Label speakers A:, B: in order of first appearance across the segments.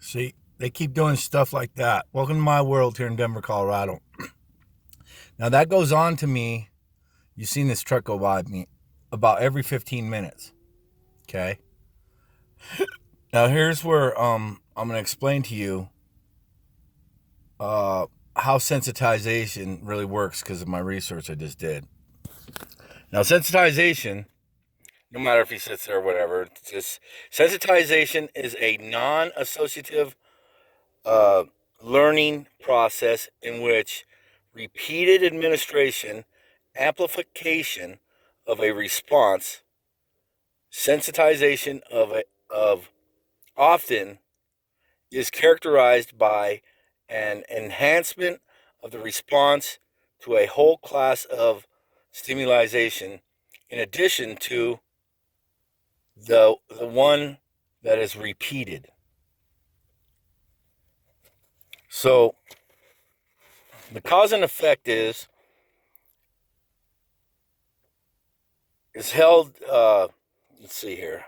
A: See, they keep doing stuff like that. Welcome to my world here in Denver, Colorado. Now that goes on to me. You've seen this truck go by me about every 15 minutes. Okay. Now here's where I'm gonna explain to you how sensitization really works because of my research I just did. Now sensitization, no matter if he sits there or whatever, it's just sensitization is a non-associative uh, learning process in which repeated administration, amplification of a response, sensitization of often is characterized by an enhancement of the response to a whole class of stimulation in addition to the one that is repeated. So the cause and effect is held, let's see here,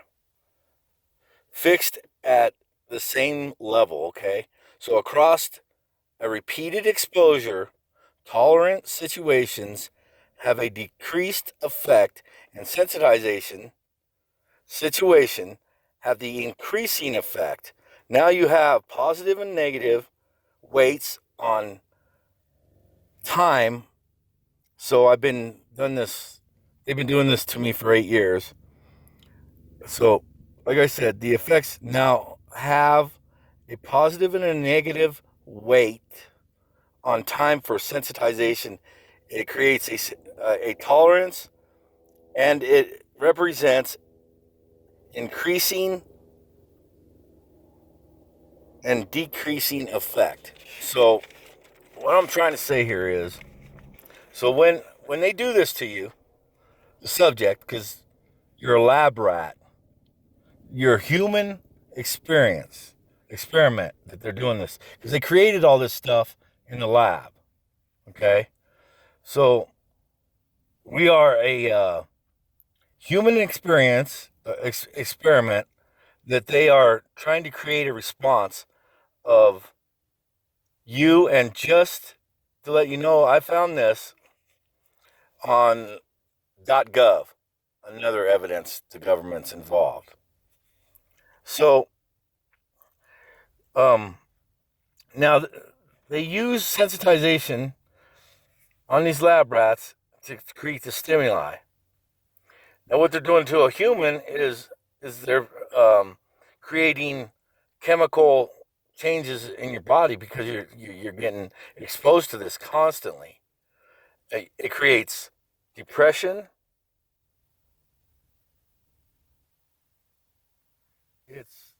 A: fixed at the same level, okay? So across a repeated exposure, tolerant situations have a decreased effect, and sensitization situation have the increasing effect. Now you have positive and negative weights on time. So I've been done this. They've been doing this to me for 8 years. So, like I said, the effects now have a positive and a negative weight on time for sensitization. It creates a tolerance, and it represents increasing and decreasing effect. So what I'm trying to say here is, so when they do this to you, the subject, because you're a lab rat, your human experiment that they're doing this, because they created all this stuff in the lab. Okay, so we are a human experiment that they are trying to create a response of you. And just to let you know, I found this on .gov, another evidence the government's involved. So, now they use sensitization on these lab rats to create the stimuli. Now, what they're doing to a human is they're creating chemical changes in your body because you're getting exposed to this constantly. It creates depression. It's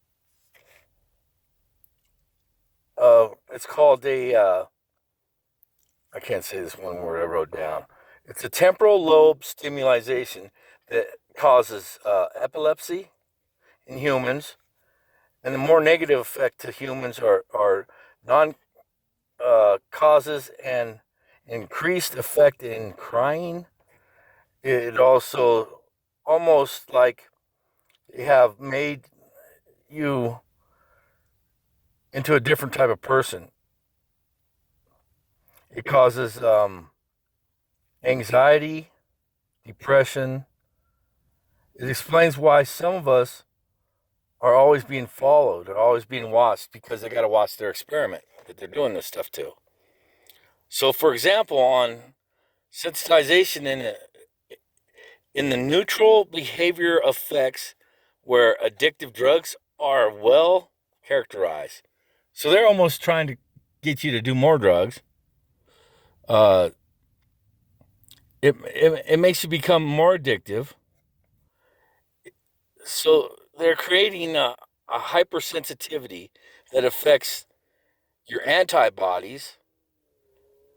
A: called I can't say this one word I wrote down. It's a temporal lobe stimulation that causes epilepsy in humans, and the more negative effect to humans are non causes and increased effect in crying. It also almost like they have made you into a different type of person. It causes anxiety, depression. It explains why some of us are always being followed, are always being watched, because they got to watch their experiment that they're doing this stuff to. So, for example, on sensitization in the neutral behavior effects where addictive drugs are well characterized. So they're almost trying to get you to do more drugs. Uh, it makes you become more addictive. So they're creating a hypersensitivity that affects your antibodies.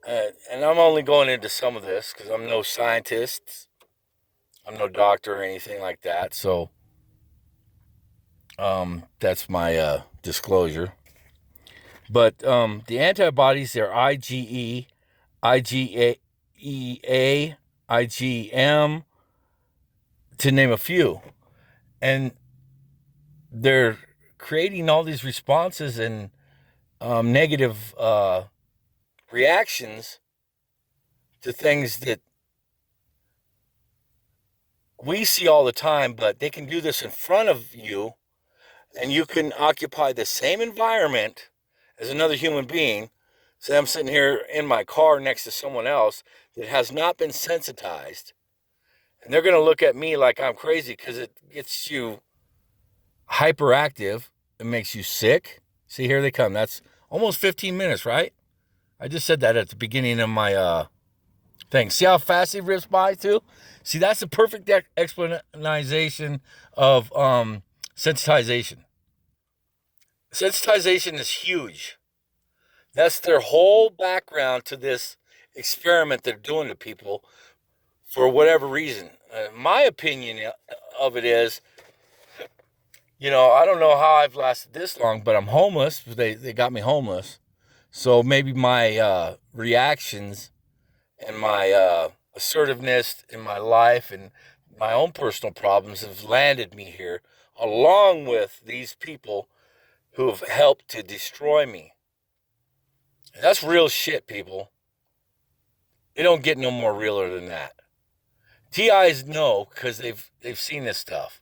A: And I'm only going into some of this because I'm no scientist, I'm no doctor or anything like that. So that's my disclosure. But the antibodies, they're IgE, IgA, IgM, to name a few. And they're creating all these responses and negative reactions to things that we see all the time, but they can do this in front of you, and you can occupy the same environment as another human being. Say I'm sitting here in my car next to someone else that has not been sensitized, and they're going to look at me like I'm crazy because it gets you hyperactive. It makes you sick. See, here they come. That's almost 15 minutes, right? I just said that at the beginning of my thing. See how fast it rips by, too? See, that's the perfect explanation of sensitization. Sensitization is huge. That's their whole background to this experiment they're doing to people for whatever reason. My opinion of it is, I don't know how I've lasted this long, but I'm homeless. They got me homeless. So maybe my reactions and my assertiveness in my life and my own personal problems have landed me here, along with these people who have helped to destroy me. That's real shit, people. It don't get no more realer than that. TIs know because they've seen this stuff.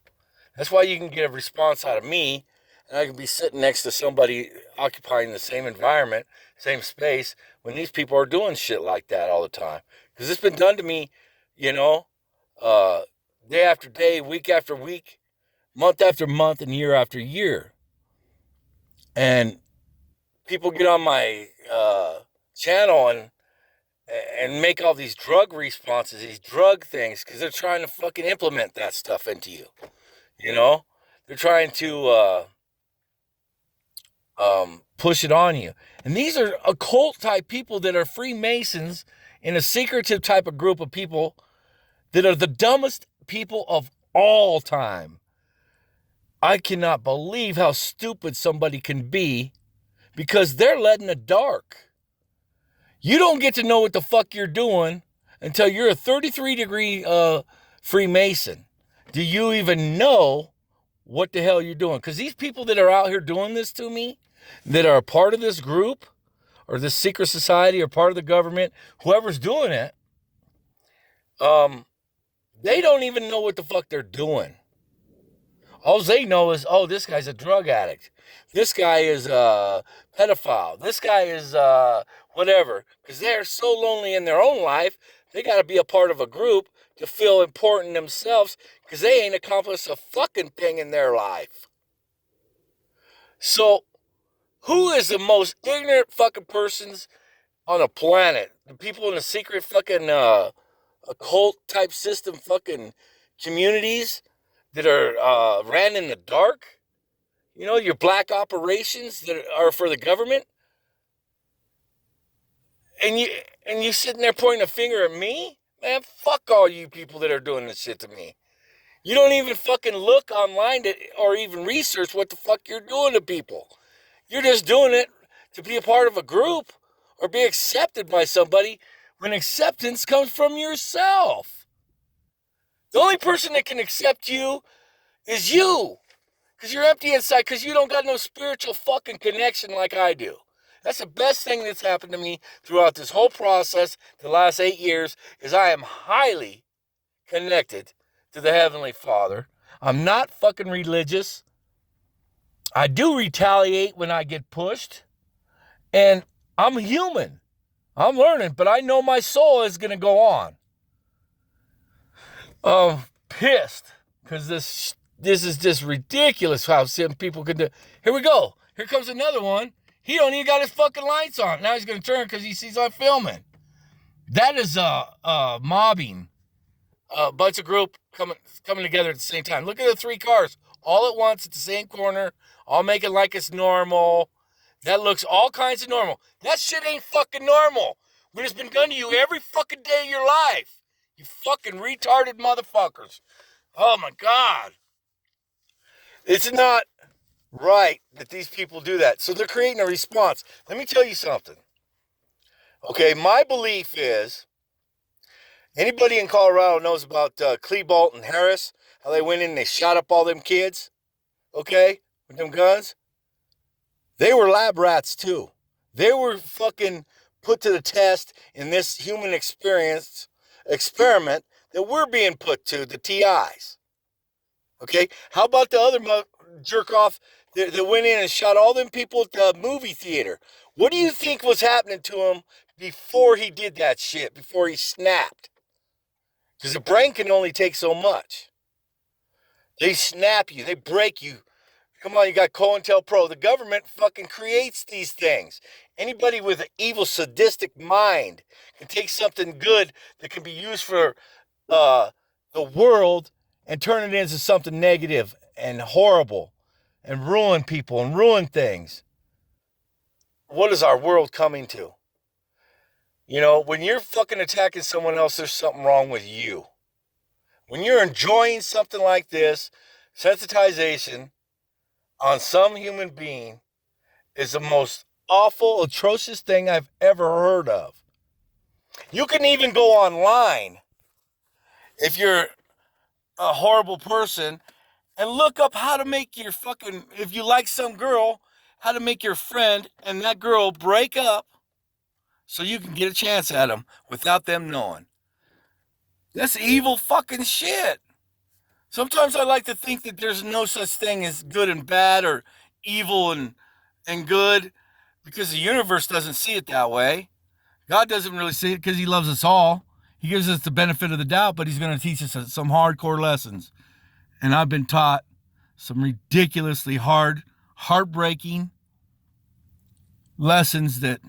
A: That's why you can get a response out of me, and I can be sitting next to somebody occupying the same environment, same space, when these people are doing shit like that all the time. Because it's been done to me, day after day, week after week, month after month, and year after year. And people get on my channel and make all these drug responses, these drug things, because they're trying to fucking implement that stuff into you. They're trying to push it on you. And these are occult type people that are Freemasons in a secretive type of group of people that are the dumbest people of all time. I cannot believe how stupid somebody can be because they're led in the dark. You don't get to know what the fuck you're doing until you're a 33-degree Freemason. Do you even know what the hell you're doing? Because these people that are out here doing this to me, that are a part of this group or this secret society or part of the government, whoever's doing it, they don't even know what the fuck they're doing. All they know is, this guy's a drug addict. This guy is a pedophile. This guy is whatever. Because they're so lonely in their own life, they got to be a part of a group to feel important themselves because they ain't accomplished a fucking thing in their life. So, who is the most ignorant fucking persons on the planet? The people in the secret fucking occult type system fucking communities that are ran in the dark? Your black operations that are for the government? And you sitting there pointing a finger at me? Man, fuck all you people that are doing this shit to me. You don't even fucking look online or even research what the fuck you're doing to people. You're just doing it to be a part of a group or be accepted by somebody when acceptance comes from yourself. The only person that can accept you is you. Because you're empty inside because you don't got no spiritual fucking connection like I do. That's the best thing that's happened to me throughout this whole process the last 8 years is I am highly connected to the Heavenly Father. I'm not fucking religious. I do retaliate when I get pushed. And I'm human. I'm learning, but I know my soul is going to go on. I'm pissed because this is just ridiculous how some people could do. Here we go. Here comes another one. He don't even got his fucking lights on. Now he's going to turn because he sees I'm filming. That is mobbing. A bunch of group coming together at the same time. Look at the 3 cars all at once at the same corner, all making like it's normal. That looks all kinds of normal. That shit ain't fucking normal when it's been done to you every fucking day of your life. You fucking retarded motherfuckers. Oh my God. It's not right that these people do that. So they're creating a response. Let me tell you something. Okay, my belief is, anybody in Colorado knows about Clebolt and Harris, how they went in and they shot up all them kids? Okay? with them guns, they were lab rats too. They were fucking put to the test in this human experiment that we're being put to, the TIs. Okay? How about the other jerk off that went in and shot all them people at the movie theater? What do you think was happening to him before he did that shit, before he snapped? Because the brain can only take so much. They snap you, they break you. Come on, you got COINTELPRO. The government fucking creates these things. Anybody with an evil, sadistic mind can take something good that can be used for the world and turn it into something negative and horrible and ruin people and ruin things. What is our world coming to? You know, when you're fucking attacking someone else, there's something wrong with you. When you're enjoying something like this, sensitization on some human being is the most awful, atrocious thing I've ever heard of. You can even go online if you're a horrible person and look up how to make your fucking, if you like some girl, how to make your friend and that girl break up so you can get a chance at them without them knowing. That's evil fucking shit. Sometimes I like to think that there's no such thing as good and bad or evil and good because the universe doesn't see it that way. God doesn't really see it because he loves us all. He gives us the benefit of the doubt, but he's going to teach us some hardcore lessons. And I've been taught some ridiculously hard, heartbreaking lessons that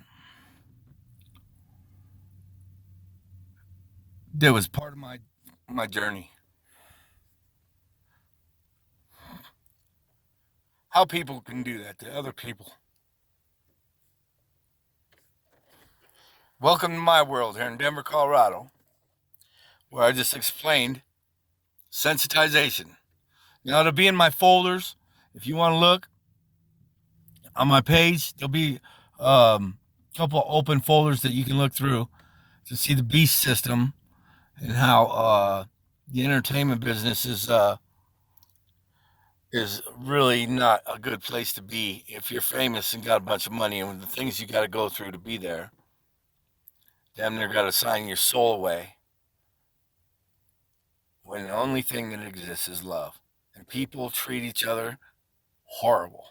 A: was part of my journey. How people can do that to other people. Welcome to my world here in Denver, Colorado, where I just explained sensitization. Now, it'll be in my folders. If you want to look on my page, there'll be a couple open folders that you can look through to see the beast system and how the entertainment business is really not a good place to be if you're famous and got a bunch of money and the things you got to go through to be there. Damn near got to sign your soul away when the only thing that exists is love. And people treat each other horrible.